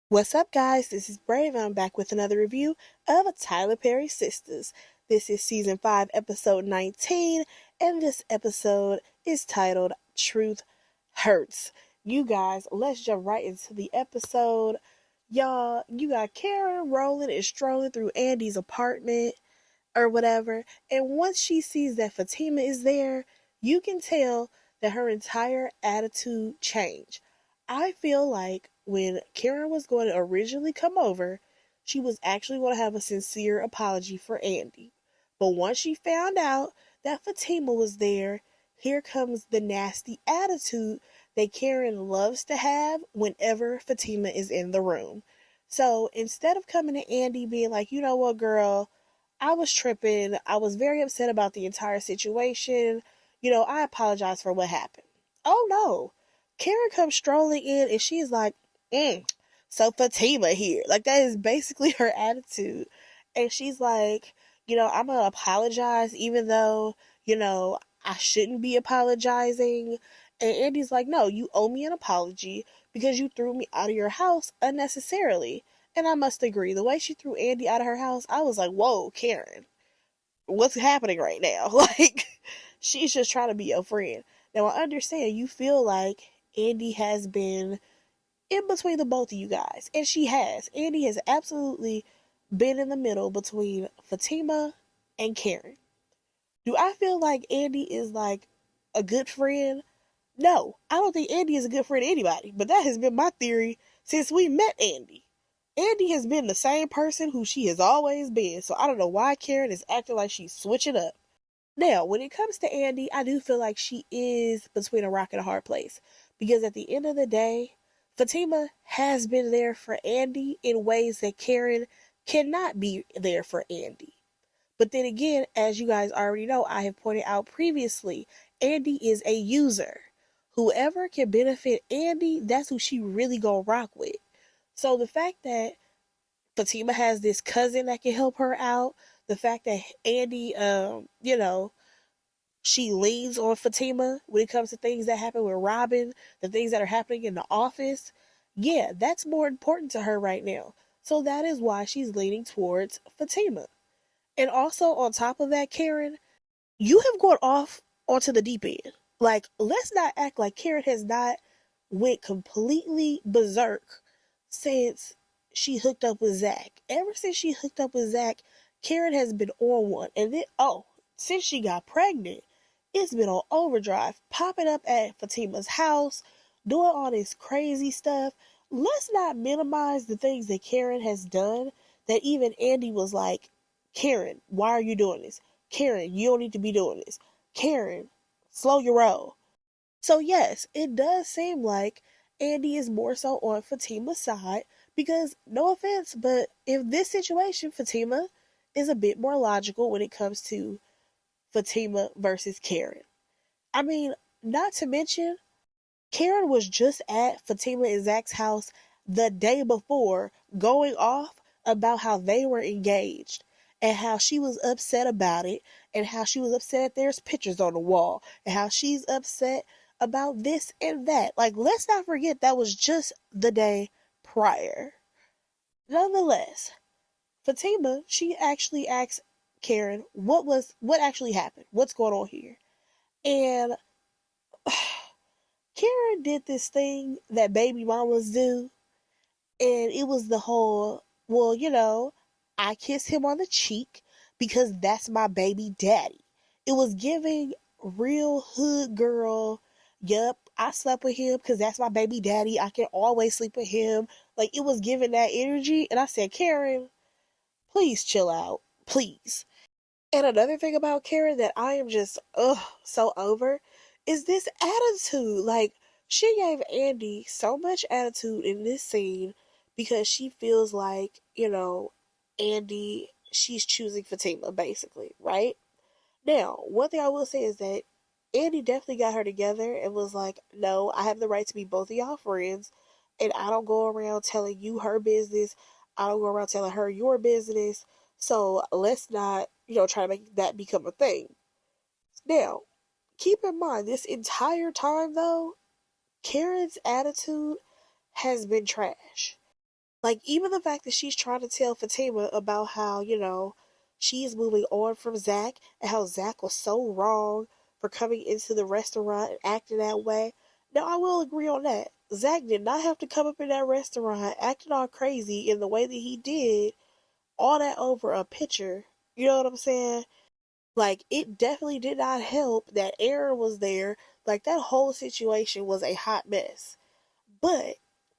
What's up, guys? This is Brave, and I'm back with another review of Tyler Perry Sistas. This is season 5, episode 19, and this episode is titled Truth Hurts. You guys, let's jump right into the episode. Y'all, you got Karen rolling and strolling through Andy's apartment or whatever, and once she sees that Fatima is there, you can tell that her entire attitude changed. I feel like when Karen was going to originally come over, she was actually going to have a sincere apology for Andy. But once she found out that Fatima was there, here comes the nasty attitude that Karen loves to have whenever Fatima is in the room. So instead of coming to Andy being like, you know what, girl, I was tripping. I was very upset about the entire situation. I apologize for what happened. Oh no. Karen comes strolling in and she's like, so Fatima here. Like, that is basically her attitude. And she's like, I'm going to apologize even though, I shouldn't be apologizing. And Andy's like, no, you owe me an apology because you threw me out of your house unnecessarily. And I must agree, the way she threw Andy out of her house, I was like, whoa, Karen, what's happening right now? Like, she's just trying to be your friend. Now, I understand you feel like Andy has been in between the both of you guys. And she has. Andy has absolutely been in the middle between Fatima and Karen. Do I feel like Andy is like a good friend? No, I don't think Andy is a good friend to anybody, but that has been my theory since we met Andy. Andy has been the same person who she has always been, so I don't know why Karen is acting like she's switching up. Now, when it comes to Andy, I do feel like she is between a rock and a hard place because at the end of the day, Fatima has been there for Andy in ways that Karen cannot be there for Andy. But then again, as you guys already know, I have pointed out previously, Andy is a user. Whoever can benefit Andy, that's who she really gonna rock with. So the fact that Fatima has this cousin that can help her out, the fact that Andy, she leans on Fatima when it comes to things that happen with Robin, the things that are happening in the office, yeah, that's more important to her right now. So that is why she's leaning towards Fatima. And also on top of that, Karen, you have gone off onto the deep end. Like, let's not act like Karen has not went completely berserk since she hooked up with Zach. Ever since she hooked up with Zach, Karen has been on one. And then, since she got pregnant, it's been on overdrive, popping up at Fatima's house, doing all this crazy stuff. Let's not minimize the things that Karen has done that even Andy was like, Karen, why are you doing this? Karen, you don't need to be doing this. Karen, slow your roll. So, yes, it does seem like Andy is more so on Fatima's side because, no offense, but in this situation, Fatima is a bit more logical when it comes to Fatima versus Karen. I mean, not to mention, Karen was just at Fatima and Zach's house the day before going off about how they were engaged and how she was upset about it and how she was upset there's pictures on the wall and how she's upset about this and that. Like, let's not forget that was just the day prior. Nonetheless, Fatima, she actually asked Karen what actually happened? What's going on here? And Karen did this thing that baby mamas do, and it was the whole, well, I kiss him on the cheek because that's my baby daddy. It was giving real hood girl, yup, I slept with him because that's my baby daddy. I can always sleep with him. Like, it was giving that energy, and I said, Karen, please chill out. Please. And another thing about Karen that I am just so over is this attitude. Like, she gave Andy so much attitude in this scene because she feels like, Andy, she's choosing Fatima basically, right? Now, one thing I will say is that Andy definitely got her together and was like, no, I have the right to be both of y'all friends, and I don't go around telling you her business. I don't go around telling her your business. So let's not, try to make that become a thing. Now, keep in mind, this entire time though, Karen's attitude has been trash. Like, even the fact that she's trying to tell Fatima about how, she's moving on from Zach and how Zach was so wrong for coming into the restaurant and acting that way. Now, I will agree on that. Zach did not have to come up in that restaurant acting all crazy in the way that he did, all that over a picture. You know what I'm saying? Like, it definitely did not help that Aaron was there. Like, that whole situation was a hot mess. But,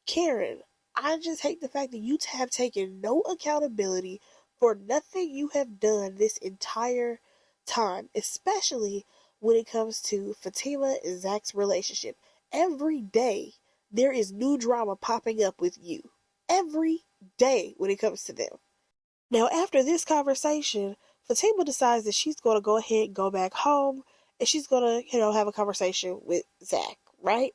Karen, I just hate the fact that you have taken no accountability for nothing you have done this entire time, especially when it comes to Fatima and Zach's relationship. Every day, there is new drama popping up with you. Every day when it comes to them. Now, after this conversation, Fatima decides that she's going to go ahead and go back home and she's going to, have a conversation with Zach, right?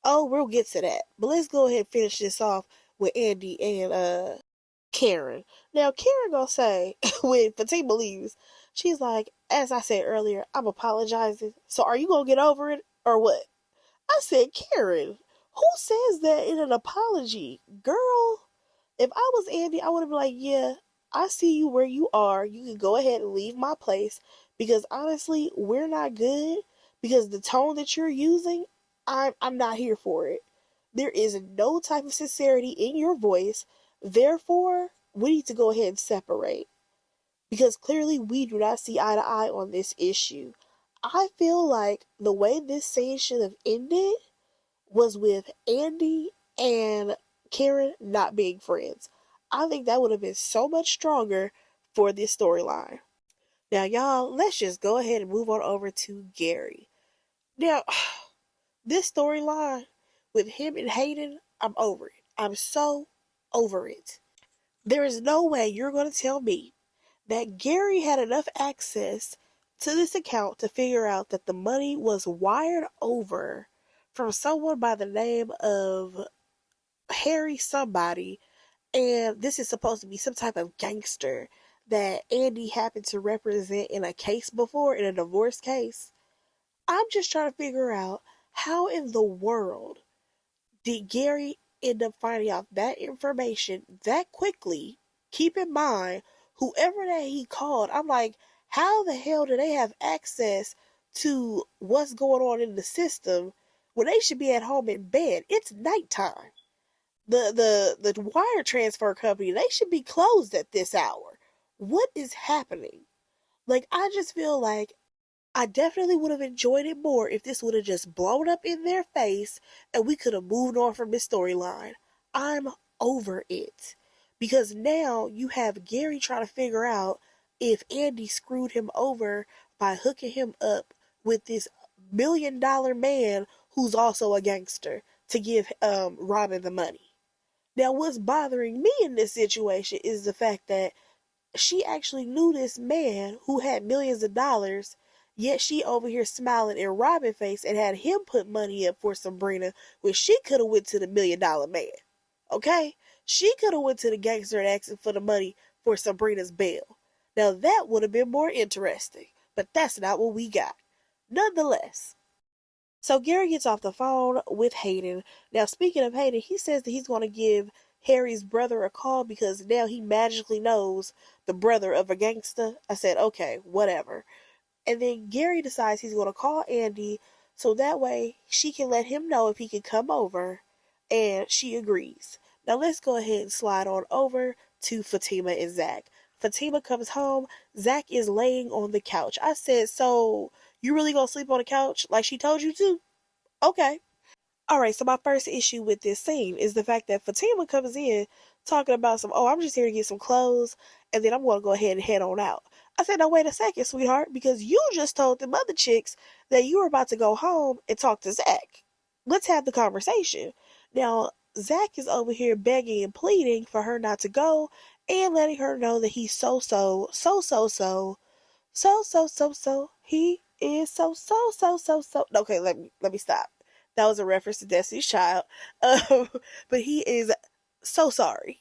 Oh, we'll get to that. But let's go ahead and finish this off with Andy and Karen. Now, Karen gonna say, when Fatima leaves, she's like, as I said earlier, I'm apologizing. So are you gonna get over it or what? I said, Karen, who says that in an apology? Girl, if I was Andy, I would have been like, yeah, I see you where you are. You can go ahead and leave my place because honestly, we're not good because the tone that you're using, I'm not here for it. There is no type of sincerity in your voice. Therefore, we need to go ahead and separate because clearly we do not see eye to eye on this issue. I feel like the way this scene should have ended was with Andy and Karen not being friends. I think that would have been so much stronger for this storyline. Now, y'all, let's just go ahead and move on over to Gary. Now, this storyline with him and Hayden, I'm over it. I'm so over it. There is no way you're going to tell me that Gary had enough access to this account to figure out that the money was wired over from someone by the name of Harry somebody, and this is supposed to be some type of gangster that Andy happened to represent in a case before, in a divorce case. I'm just trying to figure out how in the world did Gary end up finding out that information that quickly? Keep in mind, whoever that he called, I'm like, how the hell do they have access to what's going on in the system when they should be at home in bed? It's nighttime. The wire transfer company, they should be closed at this hour. What is happening? Like, I just feel like I definitely would have enjoyed it more if this would have just blown up in their face and we could have moved on from this storyline. I'm over it. Because now you have Gary trying to figure out if Andy screwed him over by hooking him up with this $1 million man who's also a gangster to give Robin the money. Now, what's bothering me in this situation is the fact that she actually knew this man who had millions of dollars, yet she over here smiling in Robin's face and had him put money up for Sabrina when she could have went to the $1 million man. Okay? She could have went to the gangster and asked him for the money for Sabrina's bail. Now that would have been more interesting, but that's not what we got. Nonetheless, so Gary gets off the phone with Hayden. Now, speaking of Hayden, he says that he's going to give Harry's brother a call because now he magically knows the brother of a gangster. I said, okay, whatever. And then Gary decides he's going to call Andy so that way she can let him know if he can come over, and she agrees. Now, let's go ahead and slide on over to Fatima and Zach. Fatima comes home. Zach is laying on the couch. I said, so you really gonna sleep on the couch like she told you to? Okay. Alright, so my first issue with this scene is the fact that Fatima comes in talking about I'm just here to get some clothes and then I'm gonna go ahead and head on out. I said, now wait a second, sweetheart, because you just told them other chicks that you were about to go home and talk to Zach. Let's have the conversation. Now, Zach is over here begging and pleading for her not to go and letting her know that he's he is so. Okay, let me stop. That was a reference to Destiny's Child. But he is so sorry.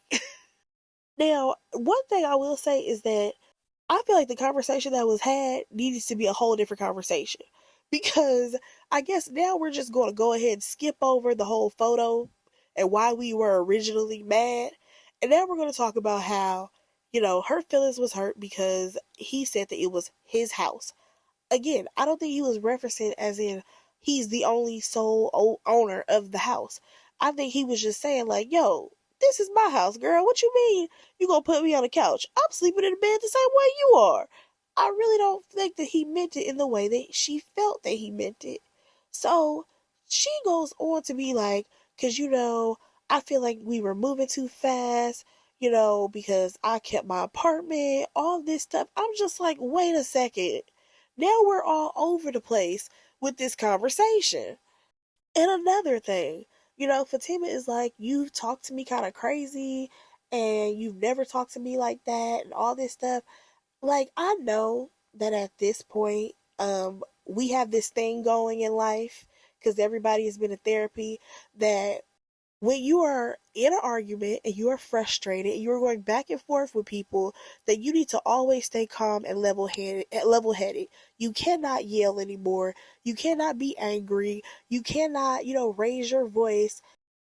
Now, one thing I will say is that I feel like the conversation that was had needs to be a whole different conversation. Because I guess now we're just going to go ahead and skip over the whole photo and why we were originally mad. And now we're going to talk about how, her feelings was hurt because he said that it was his house. Again, I don't think he was referencing as in he's the only sole owner of the house. I think he was just saying, like, yo, this is my house, girl. What you mean you gonna put me on the couch? I'm sleeping in the bed the same way you are. I really don't think that he meant it in the way that she felt that he meant it. So she goes on to be like, because, I feel like we were moving too fast, because I kept my apartment, all this stuff. I'm just like, wait a second. Now we're all over the place with this conversation. And another thing, Fatima is like, you've talked to me kind of crazy and you've never talked to me like that and all this stuff. Like, I know that at this point, we have this thing going in life because everybody has been in therapy that when you are in an argument and you are frustrated and you're going back and forth with people, that you need to always stay calm and level headed. You cannot yell anymore. You cannot be angry. You cannot, raise your voice.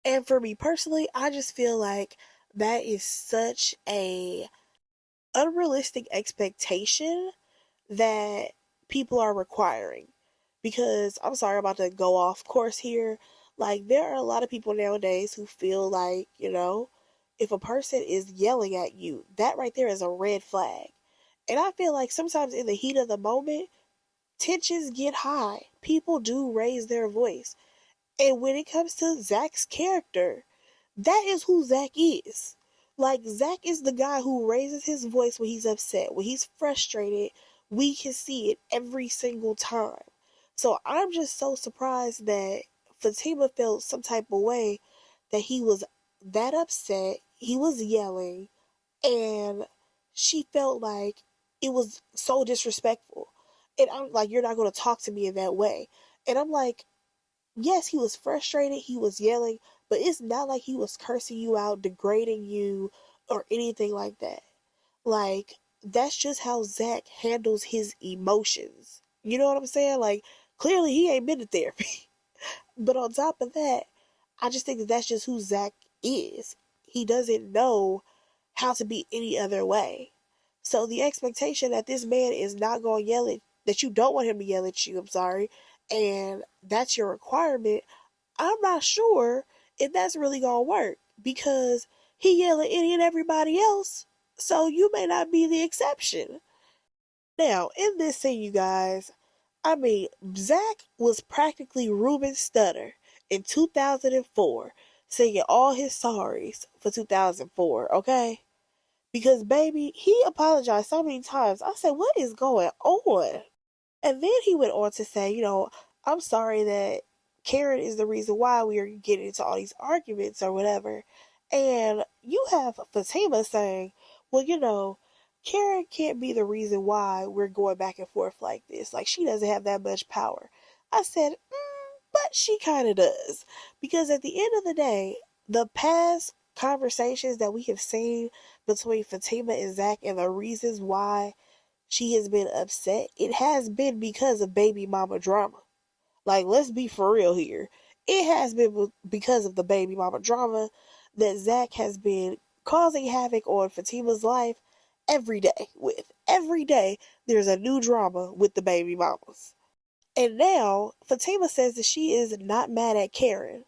And for me personally, I just feel like that is such a unrealistic expectation that people are requiring. Because I'm sorry, I'm about to go off course here. Like, there are a lot of people nowadays who feel like, if a person is yelling at you, that right there is a red flag. And I feel like sometimes in the heat of the moment, tensions get high. People do raise their voice. And when it comes to Zach's character, that is who Zach is. Like, Zach is the guy who raises his voice when he's upset, when he's frustrated. We can see it every single time. So I'm just so surprised that Fatima felt some type of way that he was that upset. He was yelling, and she felt like it was so disrespectful. And I'm like, you're not going to talk to me in that way. And I'm like, yes, he was frustrated, he was yelling, but it's not like he was cursing you out, degrading you, or anything like that. Like, that's just how Zach handles his emotions. You know what I'm saying? Like, clearly he ain't been to therapy. But on top of that, I just think that that's just who Zach is. He doesn't know how to be any other way. So the expectation that this man is not going to yell at, that you don't want him to yell at you, I'm sorry, and that's your requirement, I'm not sure if that's really going to work because he yell at any and everybody else. So you may not be the exception. Now, in this scene, you guys, I mean, Zach was practically Ruben Studdard in 2004, singing all his sorries for 2004, okay? Because, baby, he apologized so many times. I said, what is going on? And then he went on to say, I'm sorry that Karen is the reason why we are getting into all these arguments or whatever. And you have Fatima saying, well, Karen can't be the reason why we're going back and forth like this. Like, she doesn't have that much power. I said, but she kind of does. Because at the end of the day, the past conversations that we have seen between Fatima and Zach and the reasons why she has been upset, it has been because of baby mama drama. Like, let's be for real here. It has been because of the baby mama drama that Zach has been causing havoc on Fatima's life every day with. Every day, there's a new drama with the baby mamas. And now, Fatima says that she is not mad at Karen.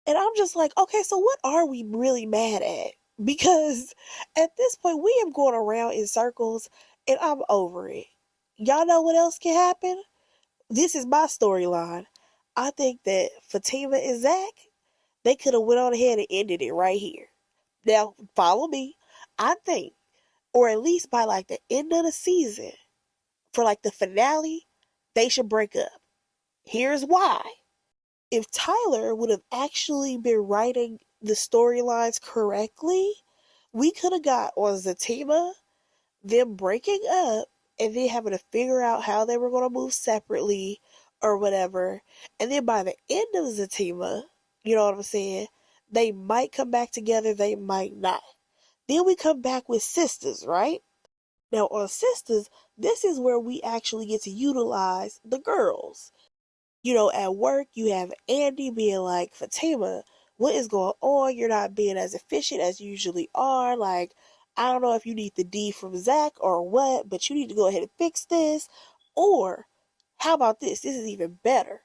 And I'm just like, okay, so what are we really mad at? Because at this point, we have gone around in circles and I'm over it. Y'all know what else can happen? This is my storyline. I think that Fatima and Zach, they could have went on ahead and ended it right here. Now, follow me. I think, or at least by like the end of the season, for like the finale, they should break up. Here's why. If Tyler would have actually been writing the storylines correctly, we could have got on Zatima, them breaking up, and then having to figure out how they were going to move separately or whatever. And then by the end of Zatima, you know what I'm saying? They might come back together, they might not. Then we come back with Sistas, right? Now on Sistas, this is where we actually get to utilize the girls. At work, you have Andy being like, Fatima, what is going on? You're not being as efficient as you usually are. Like, I don't know if you need the D from Zach or what, but you need to go ahead and fix this. Or, how about this? This is even better.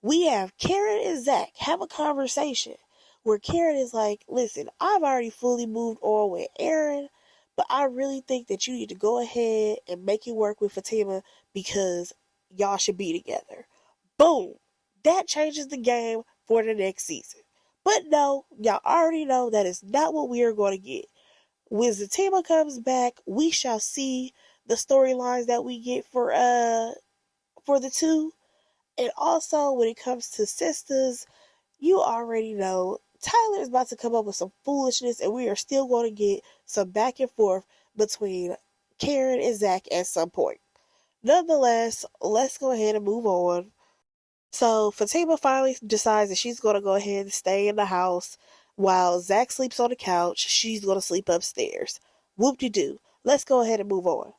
We have Karen and Zach have a conversation where Karen is like, listen, I've already fully moved on with Aaron, but I really think that you need to go ahead and make it work with Fatima because y'all should be together. Boom. That changes the game for the next season. But no, y'all already know that is not what we are going to get. When Fatima comes back, we shall see the storylines that we get for the two. And also, when it comes to Sistas, you already know Tyler is about to come up with some foolishness, and we are still going to get some back and forth between Karen and Zach at some point. Nonetheless, let's go ahead and move on. So, Fatima finally decides that she's going to go ahead and stay in the house while Zach sleeps on the couch. She's going to sleep upstairs. Whoop-de-doo. Let's go ahead and move on.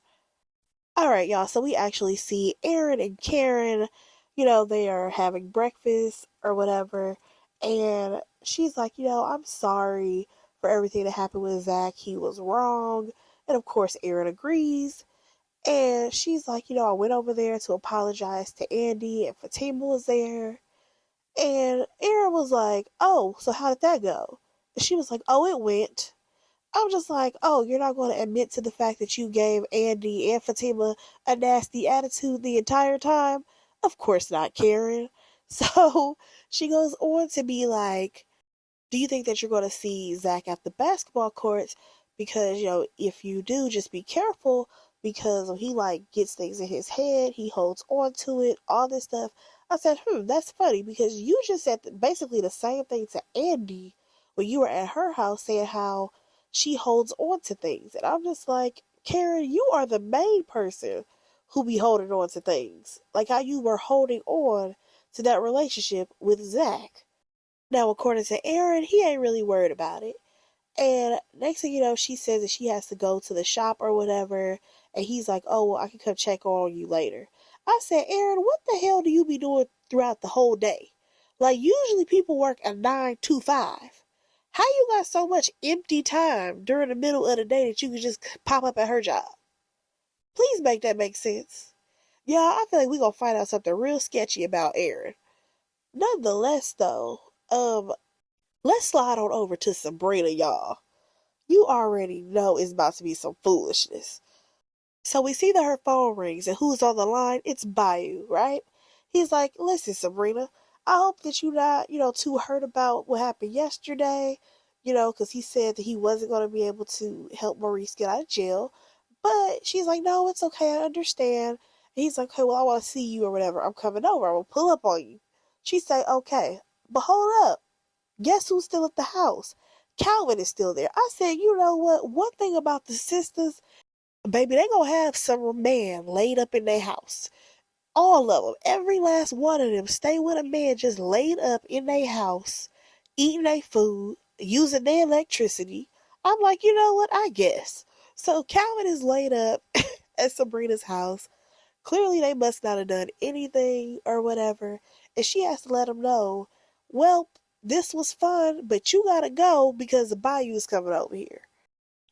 Alright, y'all, so we actually see Aaron and Karen, they are having breakfast or whatever, and she's like, I'm sorry for everything that happened with Zach. He was wrong. And of course, Aaron agrees. And she's like, I went over there to apologize to Andy, and Fatima was there. And Aaron was like, oh, so how did that go? And she was like, oh, it went. I'm just like, oh, you're not going to admit to the fact that you gave Andy and Fatima a nasty attitude the entire time? Of course not, Karen. So she goes on to be like, do you think that you're going to see Zach at the basketball courts? Because, if you do, just be careful because when he, gets things in his head, he holds on to it, all this stuff. I said, that's funny because you just said basically the same thing to Andy when you were at her house saying how she holds on to things. And I'm just like, Karen, you are the main person who be holding on to things. Like how you were holding on to that relationship with Zach. Now, according to Aaron, he ain't really worried about it. And next thing you know, she says that she has to go to the shop or whatever. And he's like, oh, well, I can come check on you later. I said, Aaron, what the hell do you be doing throughout the whole day? Like, usually people work a 9 to 5. How you got so much empty time during the middle of the day that you could just pop up at her job? Please make that make sense. Yeah, I feel like we're going to find out something real sketchy about Aaron. Nonetheless, though, let's slide on over to Sabrina, y'all. You already know it's about to be some foolishness. So we see that her phone rings, and who's on the line? It's Bayou, right? He's like, listen, Sabrina, I hope that you're not, too hurt about what happened yesterday, because he said that he wasn't going to be able to help Maurice get out of jail. But she's like, no, it's okay, I understand. And he's like, okay, well, I want to see you or whatever. I'm coming over. I'm going to pull up on you. She say, okay, but hold up. Guess who's still at the house? Calvin is still there. I said, you know what? One thing about the sisters, baby, they gonna have some man laid up in their house. All of them. Every last one of them stay with a man just laid up in their house, eating their food, using their electricity. I'm like, you know what? I guess. So Calvin is laid up at Sabrina's house. Clearly they must not have done anything or whatever. And she has to let him know, well, this was fun, but you gotta go because the Bayou is coming over here.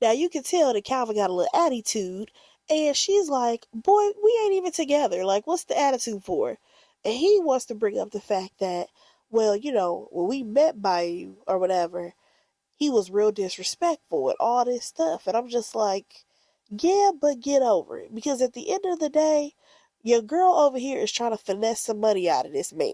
Now you can tell that Calvin got a little attitude, and she's like, boy, we ain't even together. Like, what's the attitude for? And he wants to bring up the fact that, well, when we met Bayou or whatever, he was real disrespectful and all this stuff. And I'm just like, yeah, but get over it. Because at the end of the day, your girl over here is trying to finesse some money out of this man.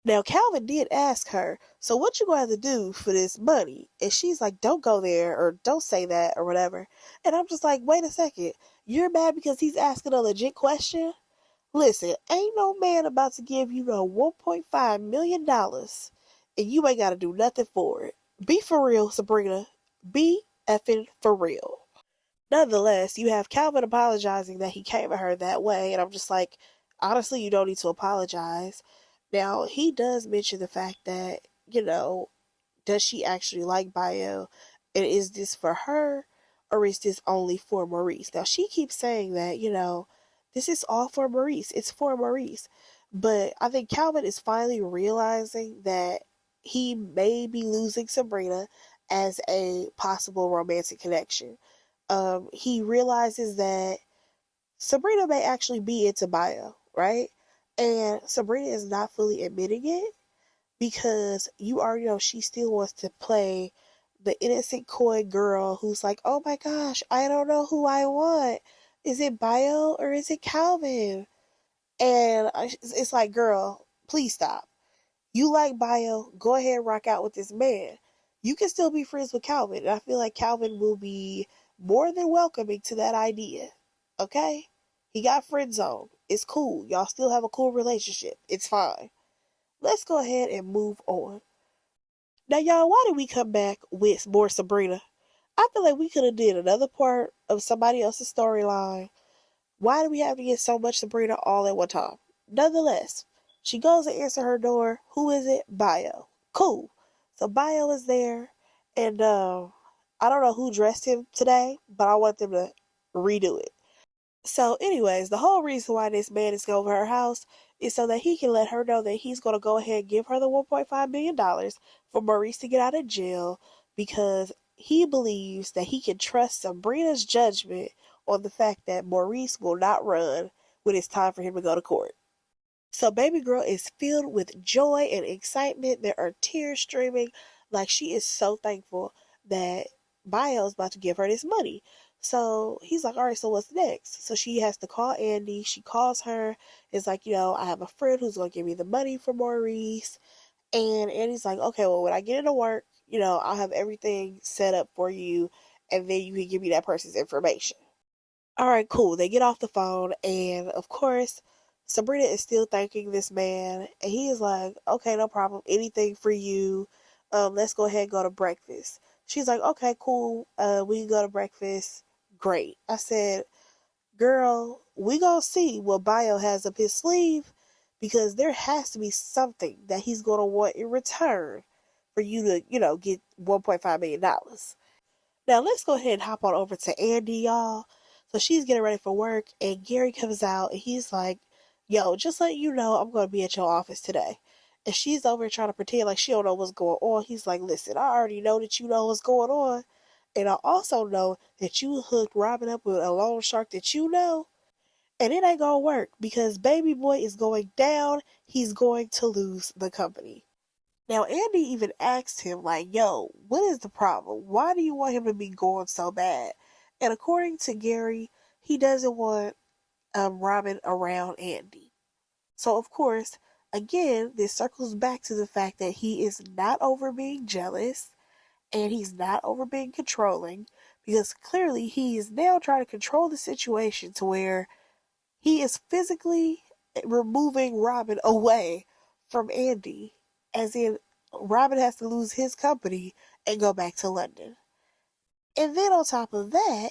Now, Calvin did ask her, so what you going to have to do for this money? And she's like, don't go there or don't say that or whatever. And I'm just like, wait a second. You're mad because he's asking a legit question? Listen, ain't no man about to give you no $1.5 million and you ain't got to do nothing for it. Be for real, Sabrina. Be effing for real. Nonetheless, you have Calvin apologizing that he came at her that way. And I'm just like, honestly, you don't need to apologize. Now, he does mention the fact that, does she actually like Bio? And is this for her or is this only for Maurice? Now, she keeps saying that, this is all for Maurice. It's for Maurice. But I think Calvin is finally realizing that he may be losing Sabrina as a possible romantic connection. He realizes that Sabrina may actually be into Bio, right? And Sabrina is not fully admitting it because you already know she still wants to play the innocent coy girl who's like, oh my gosh, I don't know who I want. Is it Bio or is it Calvin? And it's like, girl, please stop. You like Bio, go ahead and rock out with this man. You can still be friends with Calvin, and I feel like Calvin will be more than welcoming to that idea. Okay? He got friend zone. It's cool. Y'all still have a cool relationship. It's fine. Let's go ahead and move on. Now, y'all, why did we come back with more Sabrina? I feel like we could have did another part of somebody else's storyline. Why do we have to get so much Sabrina all at one time? Nonetheless, she goes to answer her door. Who is it? Bio. Cool. So Bio is there, and I don't know who dressed him today, but I want them to redo it. So, anyways, the whole reason why this man is going to her house is so that he can let her know that he's going to go ahead and give her the $1.5 million for Maurice to get out of jail because he believes that he can trust Sabrina's judgment on the fact that Maurice will not run when it's time for him to go to court. So baby girl is filled with joy and excitement. There are tears streaming. Like she is so thankful that Bio's about to give her this money. So he's like, all right, so what's next? So she has to call Andy. She calls her. It's like, I have a friend who's going to give me the money for Maurice. And Andy's like, okay, well, when I get into work, I'll have everything set up for you. And then you can give me that person's information. All right, cool. They get off the phone, and of course, Sabrina is still thanking this man, and he is like, "Okay, no problem. Anything for you. Let's go ahead and go to breakfast." She's like, "Okay, cool. We can go to breakfast. Great." I said, "Girl, we gonna see what Bio has up his sleeve, because there has to be something that he's gonna want in return for you to, get $1.5 million." Now let's go ahead and hop on over to Andy, y'all. So she's getting ready for work, and Gary comes out, and he's like, "Yo, just let you know, I'm gonna be at your office today." And she's over trying to pretend like she don't know what's going on. He's like, "Listen, I already know that you know what's going on, and I also know that you hooked Robin up with a loan shark that you know, and it ain't gonna work because baby boy is going down. He's going to lose the company." Now, Andy even asked him, like, yo, what is the problem? Why do you want him to be going so bad? And according to Gary, he doesn't want Robin around Andy. So, of course, again, this circles back to the fact that he is not over being jealous and he's not over being controlling because clearly he is now trying to control the situation to where he is physically removing Robin away from Andy, as in Robin has to lose his company and go back to London. And then on top of that,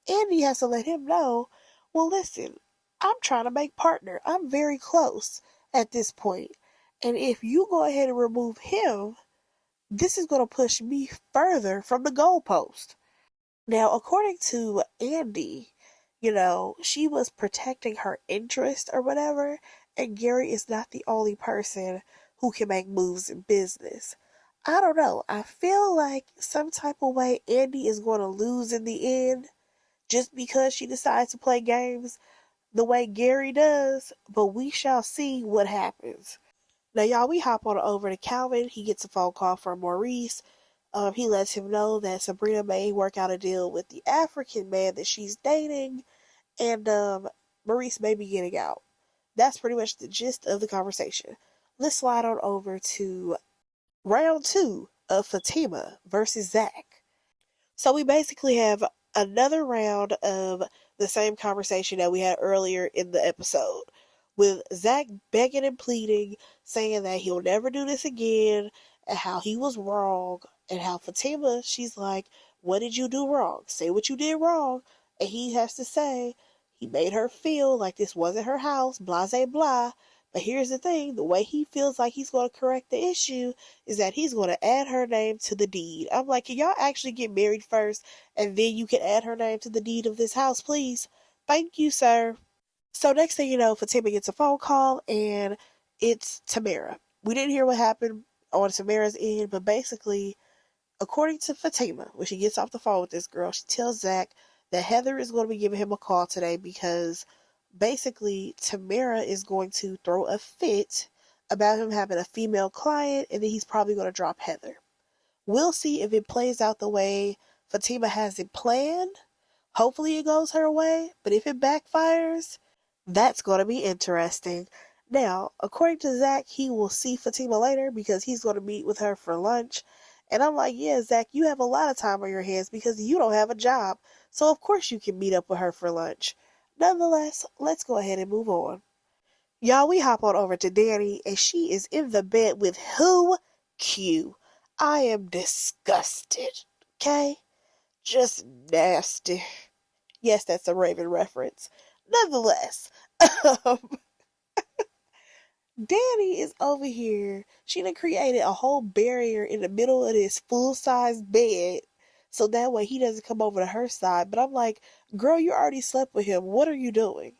Andy has to let him know, well, listen, I'm trying to make partner. I'm very close at this point. And if you go ahead and remove him, this is going to push me further from the goalpost. Now, according to Andy, she was protecting her interest or whatever, and Gary is not the only person who can make moves in business. I don't know. I feel like some type of way Andy is going to lose in the end just because she decides to play games the way Gary does, but we shall see what happens. Now, y'all, we hop on over to Calvin. He gets a phone call from Maurice. He lets him know that Sabrina may work out a deal with the African man that she's dating, and Maurice may be getting out. That's pretty much the gist of the conversation. Let's slide on over to round 2 of Fatima versus Zach. So we basically have another round of the same conversation that we had earlier in the episode, with Zach begging and pleading, saying that he'll never do this again, and how he was wrong, and how Fatima, she's like, what did you do wrong? Say what you did wrong. And he has to say, he made her feel like this wasn't her house, blah, blah, blah. But here's the thing, the way he feels like he's going to correct the issue is that he's going to add her name to the deed. I'm like, can y'all actually get married first, and then you can add her name to the deed of this house, please? Thank you, sir. So next thing you know, Fatima gets a phone call, and it's Tamara. We didn't hear what happened on Samara's end, but basically, according to Fatima, when she gets off the phone with this girl, she tells Zach that Heather is going to be giving him a call today because basically Tamara is going to throw a fit about him having a female client, and then he's probably going to drop Heather. We'll see if it plays out the way Fatima has it planned. Hopefully it goes her way, but if it backfires, that's going to be interesting. Now, according to Zach, he will see Fatima later because he's going to meet with her for lunch. And I'm like, yeah, Zach, you have a lot of time on your hands because you don't have a job. So of course you can meet up with her for lunch. Nonetheless, let's go ahead and move on. Y'all, we hop on over to Danny, and she is in the bed with who? Q. I am disgusted. Okay? Just nasty. Yes, that's a Raven reference. Nonetheless, Danny is over here. She done created a whole barrier in the middle of this full-size bed so that way he doesn't come over to her side. But I'm like, girl, you already slept with him. What are you doing?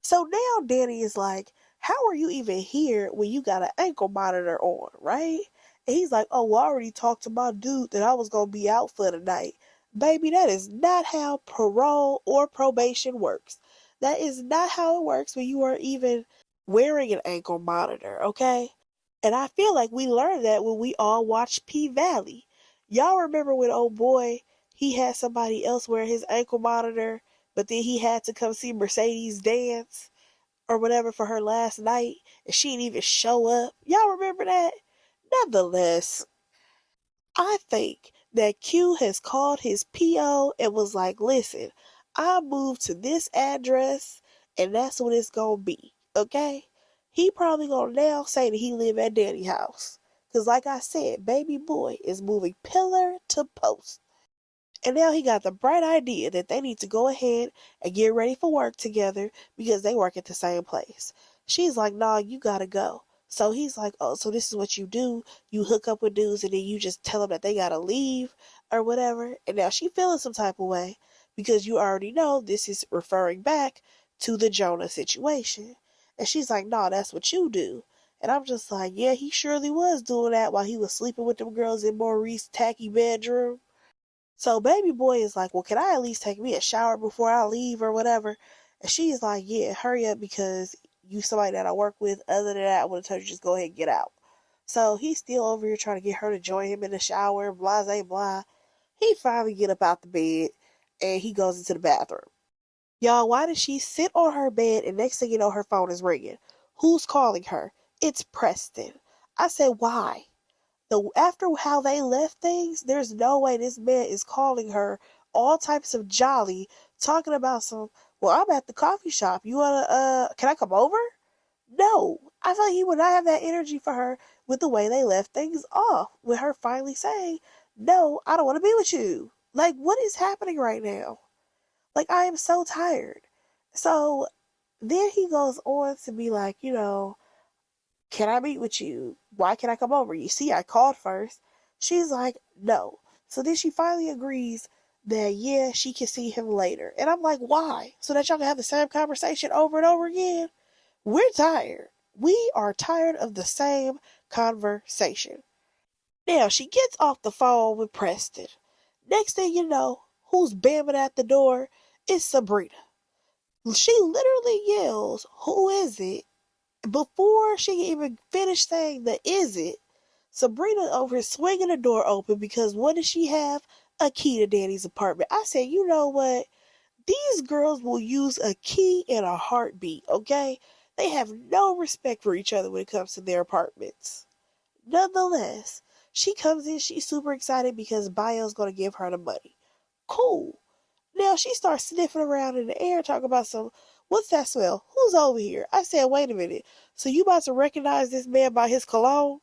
So now Danny is like, how are you even here when you got an ankle monitor on, right? And he's like, oh, well, I already talked to my dude that I was going to be out for the night. Baby, that is not how parole or probation works. That is not how it works when you are even wearing an ankle monitor, okay? And I feel like we learned that when we all watched P-Valley. Y'all remember when old boy, he had somebody else wear his ankle monitor, but then he had to come see Mercedes dance or whatever for her last night, and she didn't even show up. Y'all remember that? Nonetheless, I think that Q has called his PO and was like, listen, I moved to this address and that's what it's gonna be, okay? He probably gonna now say that he live at Daddy's house. Cause like I said, baby boy is moving pillar to post. And now he got the bright idea that they need to go ahead and get ready for work together because they work at the same place. She's like, nah, you gotta go. So he's like, oh, so this is what you do. You hook up with dudes and then you just tell them that they gotta leave or whatever. And now she feeling some type of way because you already know this is referring back to the Jonah situation. And she's like, nah, that's what you do. And I'm just like, yeah, he surely was doing that while he was sleeping with them girls in Maurice's tacky bedroom. So baby boy is like, well, can I at least take me a shower before I leave or whatever? And she's like, yeah, hurry up because you somebody that I work with. Other than that, I would have told you just go ahead and get out. So he's still over here trying to get her to join him in the shower, blah, blah, blah. He finally get up out the bed and he goes into the bathroom. Y'all, why does she sit on her bed and next thing you know, her phone is ringing? Who's calling her? It's Preston. I said, why? After how they left things, there's no way this man is calling her all types of jolly, talking about some, well, I'm at the coffee shop. You wanna, can I come over? No. I thought he would not have that energy for her with the way they left things off, with her finally saying, no, I don't want to be with you. Like, what is happening right now? Like, I am so tired. So then he goes on to be like, can I meet with you? Why can't I come over? You see, I called first. She's like, no. So then she finally agrees that, yeah, she can see him later. And I'm like, why? So that y'all can have the same conversation over and over again? We're tired. We are tired of the same conversation. Now, she gets off the phone with Preston. Next thing you know, who's bamming at the door? It's Sabrina. She literally yells, who is it? Before she can even finish saying the is it, Sabrina over here swinging the door open because what does she have? A key to Danny's apartment. I said, you know what? These girls will use a key in a heartbeat, okay? They have no respect for each other when it comes to their apartments. Nonetheless, she comes in, she's super excited because Bio's going to give her the money. Cool. Now she starts sniffing around in the air, talking about some, what's that smell? Who's over here? I said, wait a minute. So you about to recognize this man by his cologne?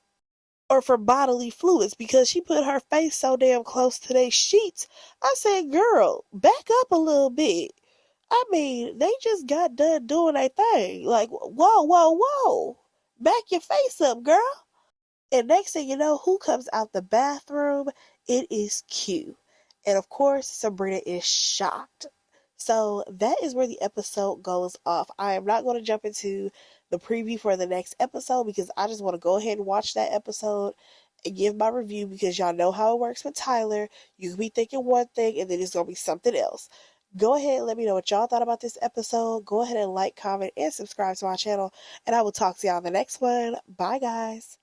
Or for bodily fluids? Because she put her face so damn close to their sheets. I said, girl, back up a little bit. I mean, they just got done doing their thing. Like, whoa, whoa, whoa. Back your face up, girl. And next thing you know, who comes out the bathroom? It is Q. And of course, Sabrina is shocked. So that is where the episode goes off. I am not going to jump into the preview for the next episode because I just want to go ahead and watch that episode and give my review because y'all know how it works with Tyler. You can be thinking one thing and then it's going to be something else. Go ahead and let me know what y'all thought about this episode. Go ahead and like, comment, and subscribe to my channel. And I will talk to y'all in the next one. Bye, guys.